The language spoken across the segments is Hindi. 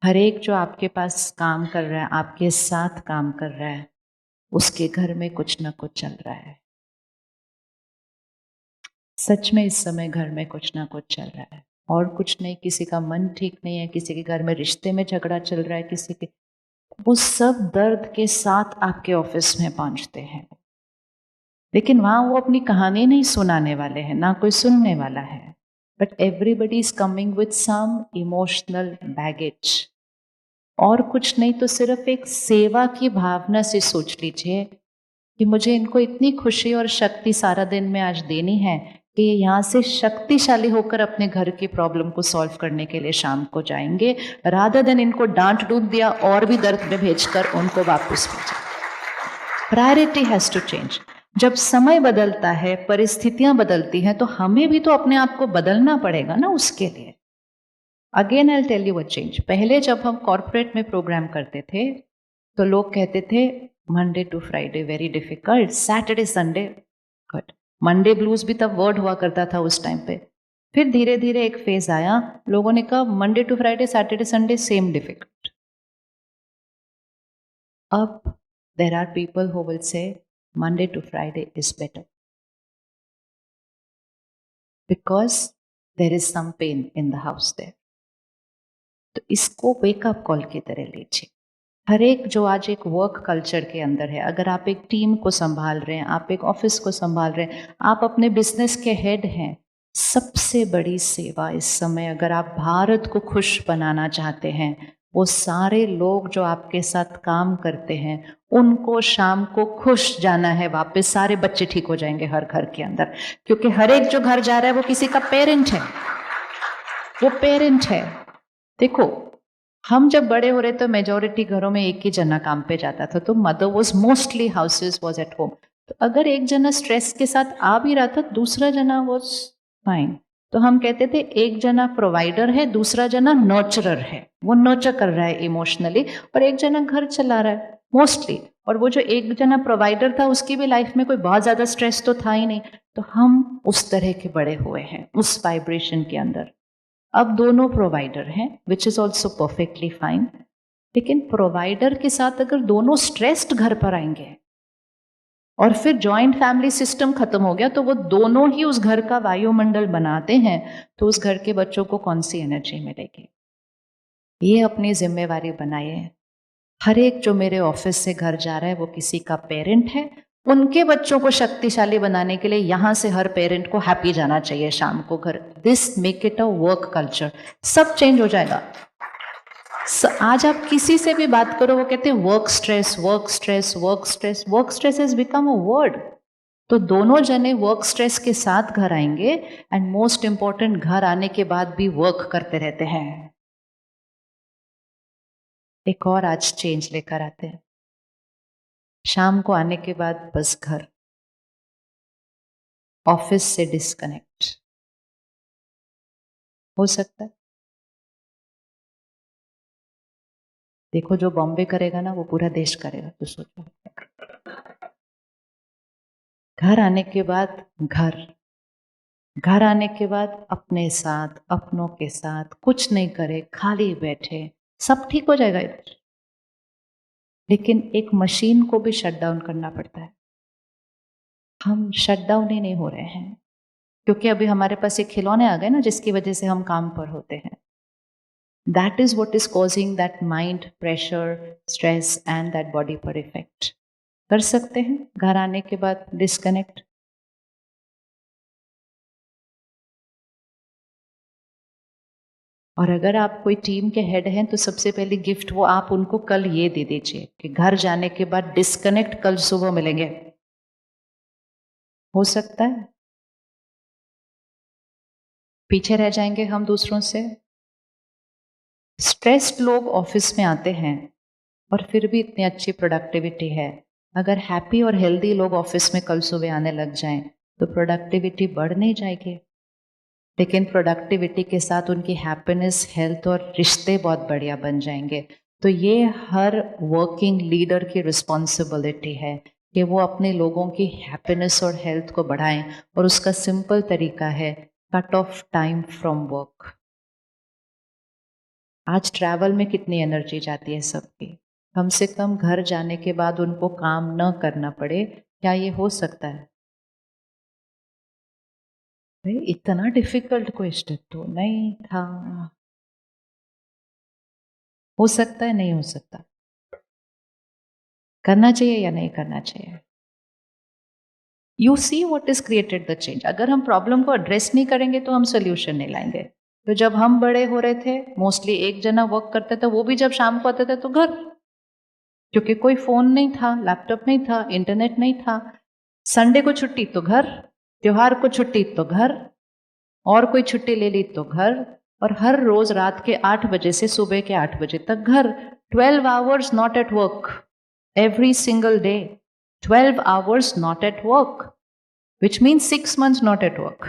हर एक जो आपके पास काम कर रहा है, आपके साथ काम कर रहा है, उसके घर में कुछ ना कुछ चल रहा है। सच में इस समय घर में कुछ ना कुछ चल रहा है और कुछ नहीं, किसी का मन ठीक नहीं है, किसी के घर में रिश्ते में झगड़ा चल रहा है, किसी के, वो सब दर्द के साथ आपके ऑफिस में पहुंचते हैं। लेकिन वहां वो अपनी कहानी नहीं सुनाने वाले हैं, ना कोई सुनने वाला है, but everybody is coming with some emotional baggage. और कुछ नहीं तो सिर्फ एक सेवा की भावना से सोच लीजिए कि मुझे इनको इतनी खुशी और शक्ति सारा दिन में आज देनी है कि ये यहाँ से शक्तिशाली होकर अपने घर की प्रॉब्लम को सॉल्व करने के लिए शाम को जाएंगे, रादर देन इनको डांट डूट दिया और भी दर्द में भेजकर उनको वापस भेजा। Priority has to change. जब समय बदलता है, परिस्थितियां बदलती हैं, तो हमें भी तो अपने आप को बदलना पड़ेगा ना उसके लिए। Again I tell you a change. पहले जब हम कॉर्पोरेट में प्रोग्राम करते थे तो लोग कहते थे Monday to Friday very difficult, Saturday Sunday good. Monday blues भी तब वर्ड हुआ करता था उस टाइम पे। फिर धीरे धीरे एक फेज आया, लोगों ने कहा Monday to Friday Saturday Sunday same difficult. अब there are people who will say Monday to Friday is better because there is some pain in the house there. तो इसको वेकअप कॉल की तरह लीजिए। हर एक जो आज एक वर्क कल्चर के अंदर है, अगर आप एक टीम को संभाल रहे हैं, आप एक ऑफिस को संभाल रहे हैं, आप अपने बिजनेस के हेड हैं, सबसे बड़ी सेवा इस समय, अगर आप भारत को खुश बनाना चाहते हैं, वो सारे लोग जो आपके साथ काम करते हैं उनको शाम को खुश जाना है वापस। सारे बच्चे ठीक हो जाएंगे हर घर के अंदर, क्योंकि हर एक जो घर जा रहा है वो किसी का पेरेंट है, वो पेरेंट है। देखो, हम जब बड़े हो रहे तो मेजोरिटी घरों में एक ही जना काम पे जाता था, तो mother was mostly houses was at home. तो अगर एक जना स्ट्रेस के साथ आ भी रहा था, दूसरा जना वॉज फाइन। तो हम कहते थे एक जना प्रोवाइडर है, दूसरा जना नर्चरर है, वो नर्चर कर रहा है इमोशनली, और एक जना घर चला रहा है मोस्टली। और वो जो एक जना प्रोवाइडर था उसकी भी लाइफ में कोई बहुत ज्यादा स्ट्रेस तो था ही नहीं। तो हम उस तरह के बड़े हुए हैं, उस वाइब्रेशन के अंदर। अब दोनों प्रोवाइडर हैं, which is also perfectly fine. लेकिन प्रोवाइडर के साथ अगर दोनों स्ट्रेस्ड घर पर आएंगे और फिर जॉइंट फैमिली सिस्टम खत्म हो गया, तो वो दोनों ही उस घर का वायुमंडल बनाते हैं, तो उस घर के बच्चों को कौन सी एनर्जी मिलेगी? ये अपनी जिम्मेवारी बनाइए। हर एक जो मेरे ऑफिस से घर जा रहा है वो किसी का पेरेंट है, उनके बच्चों को शक्तिशाली बनाने के लिए यहां से हर पेरेंट को हैप्पी जाना चाहिए शाम को घर। This make it a work culture. सब चेंज हो जाएगा। आज आप किसी से भी बात करो, वो कहते हैं work stress, work stress, work stress. Work stress has become a word. तो दोनों जने वर्क स्ट्रेस के साथ घर आएंगे, एंड मोस्ट इंपॉर्टेंट, घर आने के बाद भी वर्क करते रहते हैं। एक और आज चेंज लेकर आते हैं। शाम को आने के बाद बस घर, ऑफिस से डिस्कनेक्ट हो सकता है। देखो, जो बॉम्बे करेगा ना वो पूरा देश करेगा, तो सोचो। घर आने के बाद घर आने के बाद अपने साथ, अपनों के साथ कुछ नहीं करे, खाली बैठे, सब ठीक हो जाएगा इधर। लेकिन एक मशीन को भी शट डाउन करना पड़ता है। हम शट डाउन ही नहीं हो रहे हैं, क्योंकि अभी हमारे पास ये खिलौने आ गए ना जिसकी वजह से हम काम पर होते हैं। That is what is causing that mind pressure, stress and that body पर effect। कर सकते हैं घर आने के बाद डिस्कनेक्ट। और अगर आप कोई टीम के हेड हैं तो सबसे पहली गिफ्ट वो आप उनको कल ये दे दीजिए कि घर जाने के बाद डिस्कनेक्ट, कल सुबह मिलेंगे। हो सकता है पीछे रह जाएंगे हम दूसरों से। स्ट्रेस्ड लोग ऑफिस में आते हैं और फिर भी इतनी अच्छी प्रोडक्टिविटी है। अगर हैप्पी और हेल्दी लोग ऑफिस में कल सुबह आने लग जाएं तो प्रोडक्टिविटी बढ़ नहीं जाएगी, लेकिन प्रोडक्टिविटी के साथ उनकी हैप्पीनेस, हेल्थ और रिश्ते बहुत बढ़िया बन जाएंगे। तो ये हर वर्किंग लीडर की रिस्पॉन्सिबिलिटी है कि वो अपने लोगों की हैप्पीनेस और हेल्थ को बढ़ाएं, और उसका सिंपल तरीका है cut off time from work. आज ट्रैवल में कितनी एनर्जी जाती है सबकी, कम से कम घर जाने के बाद उनको काम न करना पड़े, क्या ये हो सकता है? भाई इतना डिफिकल्ट क्वेश्चन तो नहीं था। हो सकता है, नहीं हो सकता? करना चाहिए या नहीं करना चाहिए? You see what is created the change. अगर हम प्रॉब्लम को एड्रेस नहीं करेंगे तो हम सोल्यूशन नहीं लाएंगे। तो जब हम बड़े हो रहे थे मोस्टली एक जना वर्क करते थे, वो भी जब शाम को आते थे तो घर, क्योंकि कोई फोन नहीं था, लैपटॉप नहीं था, इंटरनेट नहीं था। संडे को छुट्टी तो घर, त्योहार को छुट्टी तो घर, और कोई छुट्टी ले ली तो घर, और हर रोज रात के 8 बजे से सुबह के 8 बजे तक घर। 12 hours not at work every single day. 12 hours not at work, which means 6 months not at work.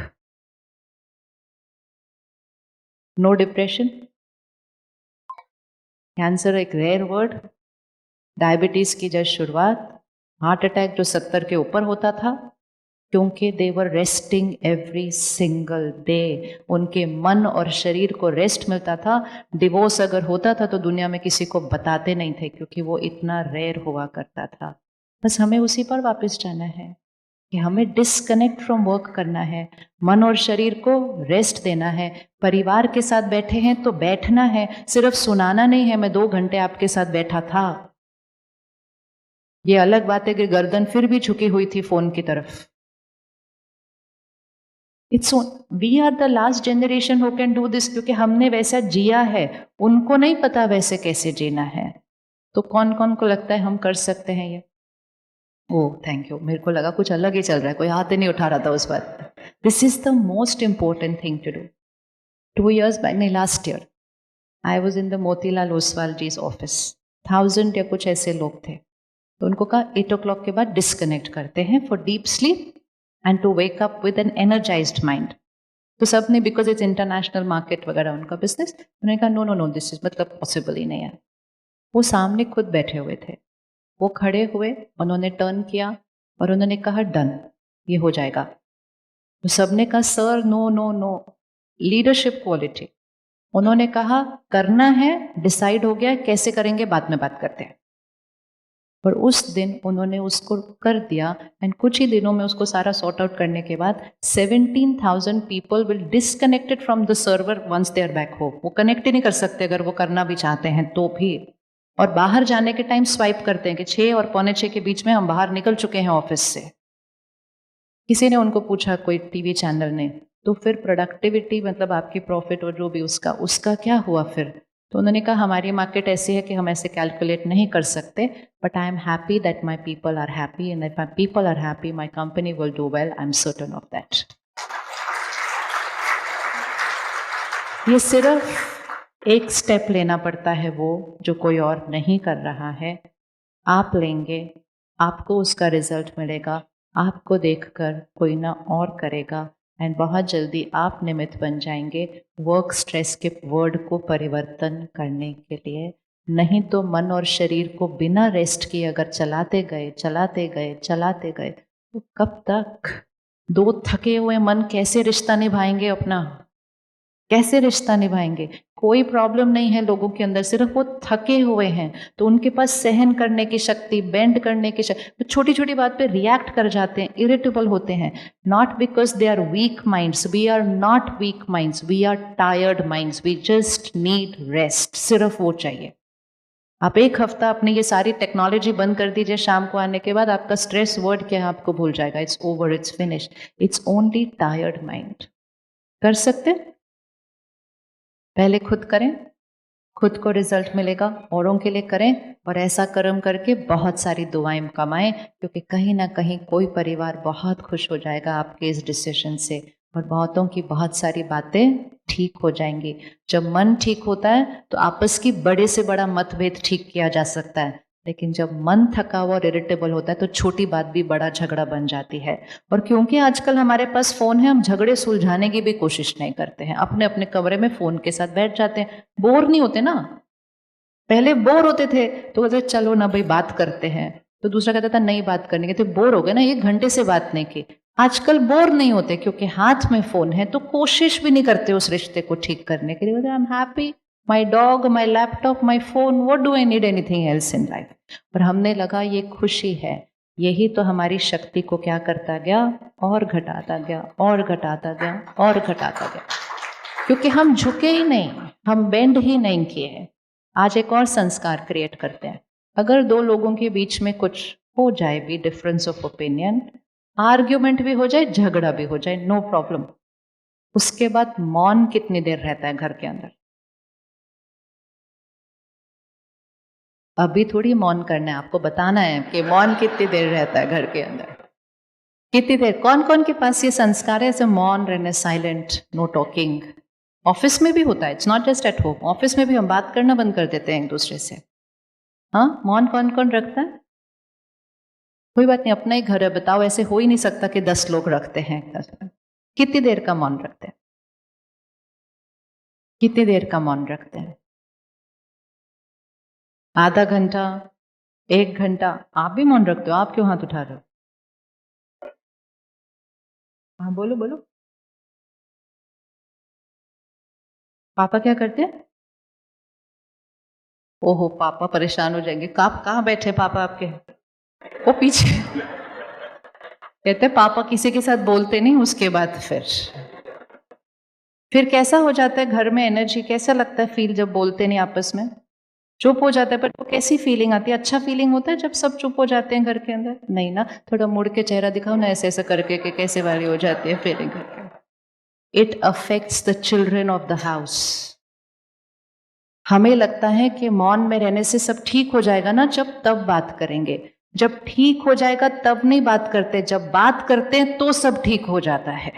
No depression. Cancer एक रेयर वर्ड। डायबिटीज की जब शुरुआत, हार्ट अटैक जो 70 के ऊपर होता था, क्योंकि दे वर रेस्टिंग एवरी सिंगल डे। उनके मन और शरीर को रेस्ट मिलता था। डिवोर्स अगर होता था तो दुनिया में किसी को बताते नहीं थे, क्योंकि वो इतना रेयर हुआ करता था। बस हमें उसी पर वापस जाना है कि हमें डिस्कनेक्ट फ्रॉम वर्क करना है, मन और शरीर को रेस्ट देना है। परिवार के साथ बैठे हैं तो बैठना है, सिर्फ सुनाना नहीं है। मैं 2 घंटे आपके साथ बैठा था, ये अलग बात है कि गर्दन फिर भी झुकी हुई थी फोन की तरफ। It's we are the last generation who can do this, क्योंकि हमने वैसा जिया है, उनको नहीं पता वैसे कैसे जीना है। तो कौन कौन को लगता है हम कर सकते हैं ये? ओह थैंक यू, मेरे को लगा कुछ अलग ही चल रहा है, कोई हाथ ही नहीं उठा रहा था उस बात। This is the most important thing to do. 2 years back, नहीं last year, I was in the Motilal Oswal जी's ऑफिस। 1000 या कुछ ऐसे लोग थे, तो उनको कहा 8 o'clock के बाद डिस्कनेक्ट करते हैं for deep sleep and to wake up with an energised mind. तो सब ने, बिकॉज इट्स इंटरनेशनल मार्केट वगैरह उनका बिजनेस, उन्होंने कहा no no no, this is मतलब पॉसिबल ही नहीं है। वो सामने खुद बैठे हुए थे, वो खड़े हुए, उन्होंने टर्न किया और उन्होंने कहा डन, ये हो जाएगा। तो सबने कहा sir no no no, leadership quality. उन्होंने कहा करना है, डिसाइड हो गया, कैसे करेंगे बाद में बात करते हैं। और उस दिन उन्होंने उसको कर दिया, एंड कुछ ही दिनों में उसको सारा सॉर्ट आउट करने के बाद 17,000 people will disconnected from the server once they are back home. वो कनेक्ट ही नहीं कर सकते अगर वो करना भी चाहते हैं तो भी। और बाहर जाने के टाइम स्वाइप करते हैं कि 6 और 5:45 के बीच में हम बाहर निकल चुके हैं ऑफिस से। किसी ने उनको पूछा, कोई टीवी चैनल ने, तो फिर प्रोडक्टिविटी मतलब आपकी प्रॉफिट और जो भी उसका क्या हुआ फिर? तो उन्होंने कहा हमारी मार्केट ऐसी है कि हम ऐसे कैलकुलेट नहीं कर सकते, but I am happy that my people are happy, and if my people are happy my company will do well, I am certain of that. ये सिर्फ एक स्टेप लेना पड़ता है, वो जो कोई और नहीं कर रहा है। आप लेंगे, आपको उसका रिजल्ट मिलेगा, आपको देखकर कोई ना और करेगा, एंड बहुत जल्दी आप निमित्त बन जाएंगे वर्क स्ट्रेस के वर्ड को परिवर्तन करने के लिए। नहीं तो मन और शरीर को बिना रेस्ट किए अगर चलाते गए चलाते गए चलाते गए तो कब तक? 2 थके हुए मन कैसे रिश्ता निभाएंगे अपना? कैसे रिश्ता निभाएंगे? कोई प्रॉब्लम नहीं है लोगों के अंदर, सिर्फ वो थके हुए हैं। तो उनके पास सहन करने की शक्ति, बेंड करने की शक्ति, तो छोटी छोटी बात पे रिएक्ट कर जाते हैं, इरिटेबल होते हैं। Not because they are weak minds, we are not weak minds, we are tired minds, we just need rest. सिर्फ वो चाहिए। आप 1 हफ्ता अपनी ये सारी टेक्नोलॉजी बंद कर दीजिए, शाम को आने के बाद आपका स्ट्रेस वर्ड क्या है आपको भूल जाएगा। It's over, it's finish, it's only tired mind. कर सकते? पहले खुद करें, खुद को रिजल्ट मिलेगा, औरों के लिए करें, और ऐसा कर्म करके बहुत सारी दुआएं कमाएं, क्योंकि कहीं ना कहीं कोई परिवार बहुत खुश हो जाएगा आपके इस डिसीजन से, और बहुतों की बहुत सारी बातें ठीक हो जाएंगी। जब मन ठीक होता है तो आपस की बड़े से बड़ा मतभेद ठीक किया जा सकता है, लेकिन जब मन थका हुआ और इरिटेबल होता है तो छोटी बात भी बड़ा झगड़ा बन जाती है। और क्योंकि आजकल हमारे पास फोन है, हम झगड़े सुलझाने की भी कोशिश नहीं करते हैं, अपने अपने कमरे में फोन के साथ बैठ जाते हैं। बोर नहीं होते ना? पहले बोर होते थे तो कहते चलो ना भाई बात करते हैं, तो दूसरा कहता था नहीं बात करने के, तो बोर हो गए ना, 1 घंटे से बात नहीं की। आजकल बोर नहीं होते क्योंकि हाथ में फोन है, तो कोशिश भी नहीं करते उस रिश्ते को ठीक करने के लिए। आई am happy, my dog, my laptop, my phone, what do I need anything else in life. पर हमने लगा ये खुशी है, यही तो हमारी शक्ति को क्या करता गया, और घटाता गया, और घटाता गया, और घटाता गया, क्योंकि हम झुके ही नहीं, हम बेंड ही नहीं किए। आज एक और संस्कार क्रिएट करते हैं। अगर दो लोगों के बीच में कुछ हो जाए भी, डिफरेंस ऑफ ओपिनियन, आर्ग्यूमेंट भी हो जाए, झगड़ा भी हो जाए, नो प्रॉब्लम, उसके बाद मौन कितनी देर रहता है घर के अंदर? अभी थोड़ी मौन करना है, आपको बताना है कि मौन कितनी देर रहता है घर के अंदर, कितनी देर। कौन कौन के पास ये संस्कार है, ऐसे मौन रहने, साइलेंट, नो टॉकिंग? ऑफिस में भी होता है, it's not just at home, office में भी हम बात करना बंद कर देते हैं एक दूसरे से। हाँ, मौन कौन कौन रखता है? कोई बात नहीं, अपना ही घर है, बताओ, ऐसे हो ही नहीं सकता कि 10 लोग रखते हैं। कितनी देर का मौन रखते हैं? कितनी देर का मौन रखते हैं? आधा घंटा, 1 घंटा? आप भी मौन रखते हो? आप क्यों हाथ उठा रहे हो? हाँ, बोलो बोलो। पापा क्या करते हैं? ओहो, पापा परेशान हो जाएंगे। कहाँ बैठे पापा आपके? वो पीछे। कहते पापा किसी के साथ बोलते नहीं, उसके बाद फिर कैसा हो जाता है घर में एनर्जी, कैसा लगता है फील जब बोलते नहीं आपस में, चुप हो जाता है? पर वो कैसी फीलिंग आती है? अच्छा फीलिंग होता है जब सब चुप हो जाते हैं घर के अंदर? नहीं ना, थोड़ा मुड़ के चेहरा दिखाओ ना, ऐसे ऐसे करके कि कैसे वाली हो जाती है फीलिंग घर के। It affects the children of the house. हमें लगता है कि मौन में रहने से सब ठीक हो जाएगा ना, जब तब बात करेंगे। जब ठीक हो जाएगा तब नहीं बात करते, जब बात करते हैं तो सब ठीक हो जाता है।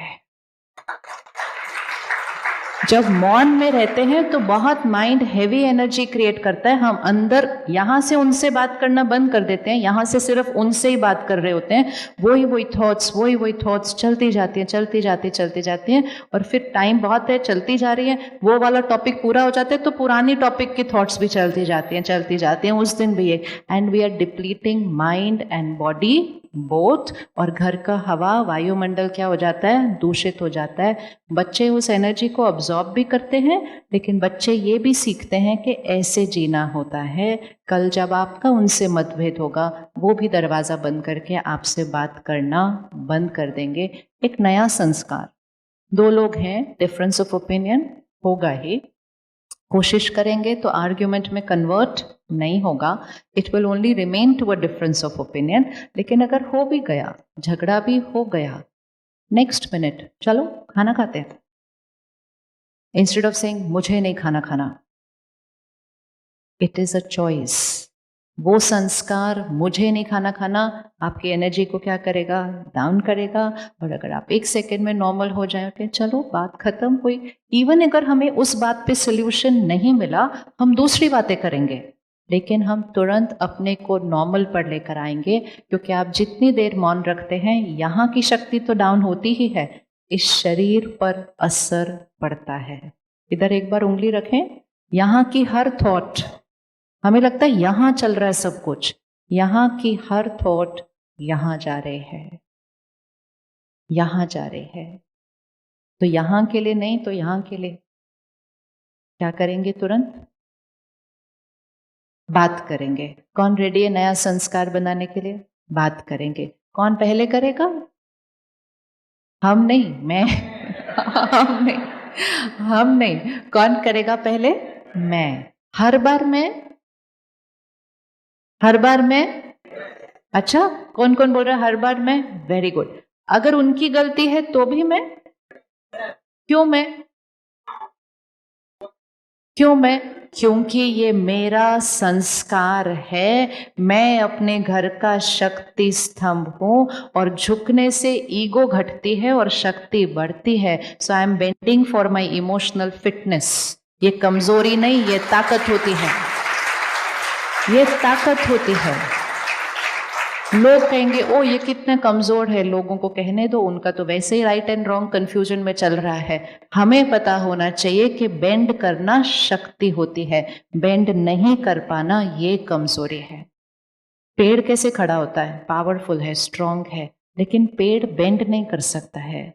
जब मौन में रहते हैं तो बहुत माइंड हैवी एनर्जी क्रिएट करता है, हम अंदर यहां से उनसे बात करना बंद कर देते हैं, यहां से सिर्फ उनसे ही बात कर रहे होते हैं, वही थॉट्स चलती जाती हैं, चलती जाती हैं, और फिर टाइम बहुत है, चलती जा रही है, वो वाला टॉपिक पूरा हो जाता है तो पुरानी टॉपिक की थॉट्स भी चलती जाती हैं, उस दिन भी एक, and we are depleting mind and body both, और घर का हवा, वायुमंडल क्या हो जाता है, दूषित हो जाता है। बच्चे उस एनर्जी को अब्जॉर्ब भी करते हैं, लेकिन बच्चे ये भी सीखते हैं कि ऐसे जीना होता है। कल जब आपका उनसे मतभेद होगा, वो भी दरवाज़ा बंद करके आपसे बात करना बंद कर देंगे। एक नया संस्कार, दो लोग हैं, डिफरेंस ऑफ ओपिनियन होगा ही, कोशिश करेंगे तो आर्ग्यूमेंट में कन्वर्ट नहीं होगा, it will only remain to a difference of opinion. लेकिन अगर हो भी गया, झगड़ा भी हो गया, नेक्स्ट मिनट चलो खाना खाते हैं, इंस्टेड ऑफ सेइंग मुझे नहीं खाना खाना, इट इज अ चॉइस। वो संस्कार मुझे नहीं खाना खाना आपकी एनर्जी को क्या करेगा, डाउन करेगा। और अगर आप 1 सेकेंड में नॉर्मल हो जाए कि चलो बात खत्म हुई, इवन अगर हमें उस बात पे सोल्यूशन नहीं मिला, हम दूसरी बातें करेंगे, लेकिन हम तुरंत अपने को नॉर्मल पर लेकर आएंगे, क्योंकि आप जितनी देर मौन रखते हैं, यहाँ की शक्ति तो डाउन होती ही है, इस शरीर पर असर पड़ता है। इधर एक बार उंगली रखें, यहाँ की हर थॉट, हमें लगता है यहां चल रहा है सब कुछ, यहां की हर थॉट यहां जा रहे हैं, यहां जा रहे हैं। तो यहां के लिए नहीं तो यहां के लिए क्या करेंगे, तुरंत बात करेंगे। कौन रेडी है नया संस्कार बनाने के लिए? बात करेंगे। कौन पहले करेगा? हम नहीं, मैं। हम नहीं, कौन करेगा पहले? मैं। हर बार मैं, हर बार मैं। अच्छा, कौन कौन बोल रहा है हर बार मैं? Very good. अगर उनकी गलती है तो भी मैं? क्यों मैं? क्यों मैं? क्योंकि ये मेरा संस्कार है, मैं अपने घर का शक्ति स्तंभ हूं, और झुकने से ईगो घटती है और शक्ति बढ़ती है। So I am bending for my emotional fitness. ये कमजोरी नहीं, ये ताकत होती है, ये ताकत होती है। लोग कहेंगे ओ ये कितने कमजोर है, लोगों को कहने दो, उनका तो वैसे ही राइट एंड रॉन्ग कंफ्यूजन में चल रहा है। हमें पता होना चाहिए कि बेंड करना शक्ति होती है, बेंड नहीं कर पाना ये कमजोरी है। पेड़ कैसे खड़ा होता है? पावरफुल है, स्ट्रांग है, लेकिन पेड़ बेंड नहीं कर सकता है।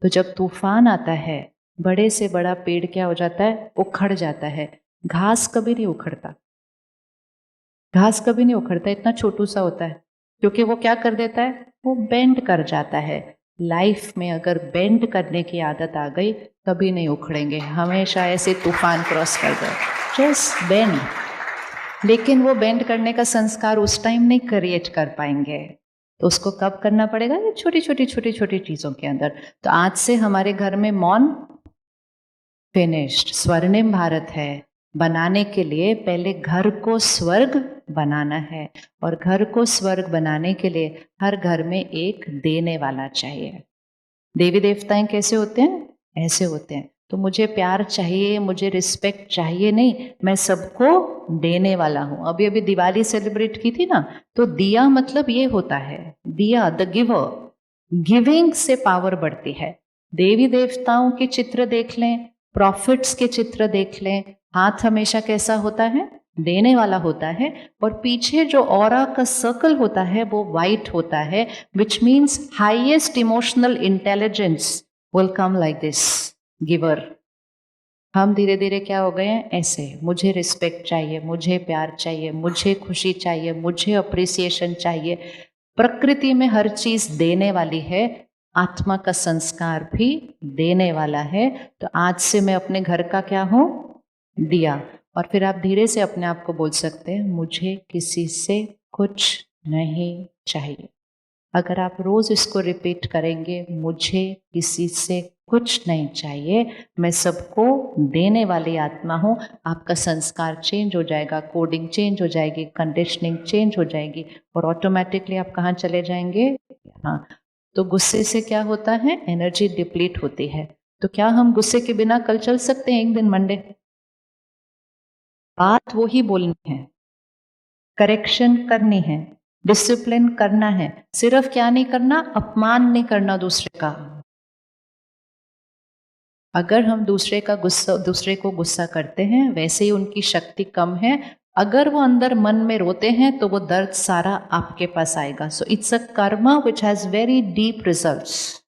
तो जब तूफान आता है, बड़े से बड़ा पेड़ क्या हो जाता है? उखड़ जाता है। घास कभी नहीं उखड़ता, घास कभी नहीं उखड़ता, इतना छोटू सा होता है, क्योंकि वो क्या कर देता है, वो बेंड कर जाता है। लाइफ में अगर बेंड करने की आदत आ गई कभी नहीं उखड़ेंगे, हमेशा ऐसे तूफान क्रॉस कर दो, जस्ट बेंड। लेकिन वो बेंड करने का संस्कार उस टाइम नहीं क्रिएट कर पाएंगे, तो उसको कब करना पड़ेगा, ये छोटी छोटी छोटी छोटी चीजों के अंदर। तो आज से हमारे घर में मौन फिनिश्ड, स्वर्णिम भारत है बनाने के लिए पहले घर को स्वर्ग बनाना है, और घर को स्वर्ग बनाने के लिए हर घर में एक देने वाला चाहिए। देवी देवताएं कैसे होते हैं, ऐसे होते हैं। तो मुझे प्यार चाहिए, मुझे रिस्पेक्ट चाहिए नहीं, मैं सबको देने वाला हूं। अभी अभी दिवाली सेलिब्रेट की थी ना, तो दिया मतलब ये होता है, दिया द गिवर, गिविंग से पावर बढ़ती है। देवी देवताओं के चित्र देख लें, प्रॉफिट्स के चित्र देख लें, हाथ हमेशा कैसा होता है, देने वाला होता है, और पीछे जो ऑरा का सर्कल होता है वो वाइट होता है, which means highest emotional intelligence will come like this giver. हम धीरे धीरे क्या हो गए हैं, ऐसे, मुझे रिस्पेक्ट चाहिए, मुझे प्यार चाहिए, मुझे खुशी चाहिए, मुझे अप्रिसिएशन चाहिए। प्रकृति में हर चीज देने वाली है, आत्मा का संस्कार भी देने वाला है। तो आज से मैं अपने घर का क्या हूं, दिया। और फिर आप धीरे से अपने आप को बोल सकते हैं, मुझे किसी से कुछ नहीं चाहिए। अगर आप रोज इसको रिपीट करेंगे, मुझे किसी से कुछ नहीं चाहिए, मैं सबको देने वाली आत्मा हूँ, आपका संस्कार चेंज हो जाएगा, कोडिंग चेंज हो जाएगी, कंडीशनिंग चेंज हो जाएगी, और ऑटोमेटिकली आप कहाँ चले जाएंगे, हाँ। तो गुस्से से क्या होता है, एनर्जी डिप्लीट होती है। तो क्या हम गुस्से के बिना कल चल सकते हैं एक दिन मंडे? बात वो ही बोलनी है, करेक्शन करनी है, डिसिप्लिन करना है, सिर्फ क्या नहीं करना, अपमान नहीं करना दूसरे का। अगर हम दूसरे को गुस्सा करते हैं, वैसे ही उनकी शक्ति कम है। अगर वो अंदर मन में रोते हैं तो वो दर्द सारा आपके पास आएगा। So it's a Karma which has very deep results.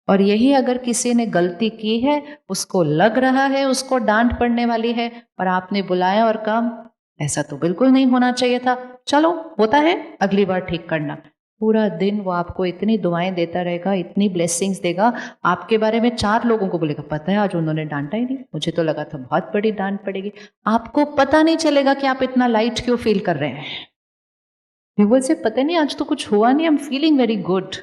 और यही अगर किसी ने गलती की है, उसको लग रहा है उसको डांट पड़ने वाली है, और आपने बुलाया और कहा ऐसा तो बिल्कुल नहीं होना चाहिए था, चलो होता है, अगली बार ठीक करना। पूरा दिन वो आपको इतनी दुआएं देता रहेगा, इतनी ब्लेसिंग्स देगा, आपके बारे में 4 लोगों को बोलेगा, पता है आज उन्होंने डांटा ही नहीं, मुझे तो लगा था बहुत बड़ी डांट पड़ेगी। आपको पता नहीं चलेगा कि आप इतना लाइट क्यों फील कर रहे हैं। बोल से पता नहीं आज तो कुछ हुआ नहीं, I am feeling very good,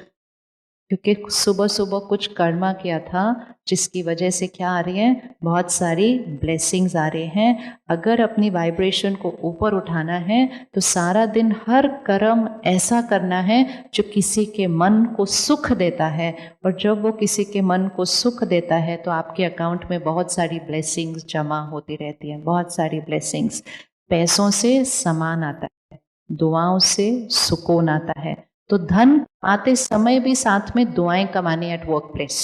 क्योंकि सुबह सुबह कुछ कर्मा किया था, जिसकी वजह से क्या आ रही है, बहुत सारी ब्लेसिंग्स आ रहे हैं। अगर अपनी वाइब्रेशन को ऊपर उठाना है तो सारा दिन हर कर्म ऐसा करना है जो किसी के मन को सुख देता है, और जब वो किसी के मन को सुख देता है तो आपके अकाउंट में बहुत सारी ब्लेसिंग्स जमा होती रहती हैं, बहुत सारी ब्लेसिंग्स। पैसों से सामान आता है, दुआओं से सुकून आता है। तो धन आते समय भी साथ में दुआएं कमानी at work place.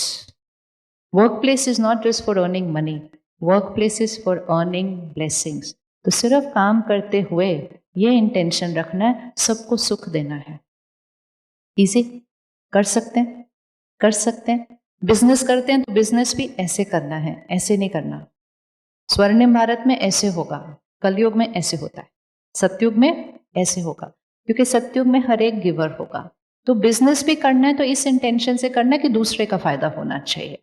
Work place is not just for earning money, work place is for earning blessings. तो सिर्फ काम करते हुए ये इंटेंशन रखना है, सबको सुख देना है। इजी, कर सकते हैं, कर सकते हैं। बिजनेस करते हैं तो बिजनेस भी ऐसे करना है, ऐसे नहीं करना। स्वर्णिम भारत में ऐसे होगा, कलयुग में ऐसे होता है, सतयुग में ऐसे होगा, क्योंकि सतयुग में हर एक गिवर होगा। तो बिजनेस भी करना है तो इस इंटेंशन से करना है कि दूसरे का फायदा होना चाहिए।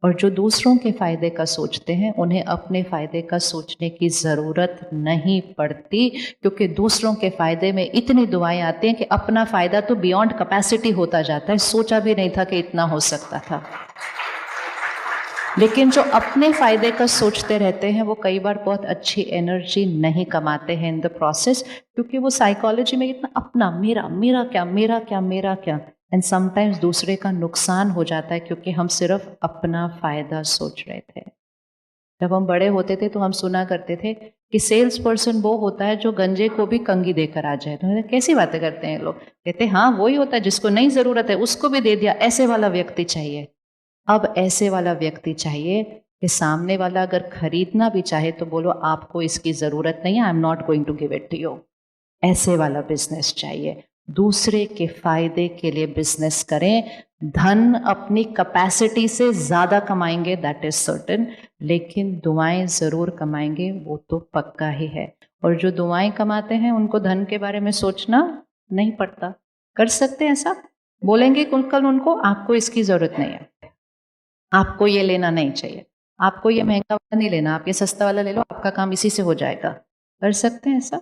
और जो दूसरों के फायदे का सोचते हैं उन्हें अपने फायदे का सोचने की जरूरत नहीं पड़ती, क्योंकि दूसरों के फायदे में इतनी दुआएं आती हैं कि अपना फायदा तो बियॉन्ड कैपेसिटी होता जाता है, सोचा भी नहीं था कि इतना हो सकता था। लेकिन जो अपने फायदे का सोचते रहते हैं वो कई बार बहुत अच्छी एनर्जी नहीं कमाते हैं इन द प्रोसेस, क्योंकि वो साइकोलॉजी में इतना अपना, मेरा, मेरा क्या, मेरा क्या, मेरा क्या, एंड समटाइम्स दूसरे का नुकसान हो जाता है, क्योंकि हम सिर्फ अपना फायदा सोच रहे थे। जब हम बड़े होते थे तो हम सुना करते थे कि सेल्स पर्सन वो होता है जो गंजे को भी कंगी देकर आ जाए। तो कैसी बातें करते हैं लोग, कहते हाँ वही होता है, जिसको नहीं जरूरत है उसको भी दे दिया, ऐसे वाला व्यक्ति चाहिए। अब ऐसे वाला व्यक्ति चाहिए कि सामने वाला अगर खरीदना भी चाहे तो बोलो आपको इसकी जरूरत नहीं है, I am not going to give it to you. ऐसे वाला बिजनेस चाहिए, दूसरे के फायदे के लिए बिजनेस करें, धन अपनी कैपेसिटी से ज्यादा कमाएंगे, दैट इज सर्टेन, लेकिन दुआएं जरूर कमाएंगे, वो तो पक्का ही है। और जो दुआएं कमाते हैं उनको धन के बारे में सोचना नहीं पड़ता। कर सकते हैं ऐसा, बोलेंगे कल उनको आपको इसकी जरूरत नहीं है, आपको ये लेना नहीं चाहिए, आपको ये महंगा वाला नहीं लेना, आप ये सस्ता वाला ले लो, आपका काम इसी से हो जाएगा। कर सकते हैं ऐसा।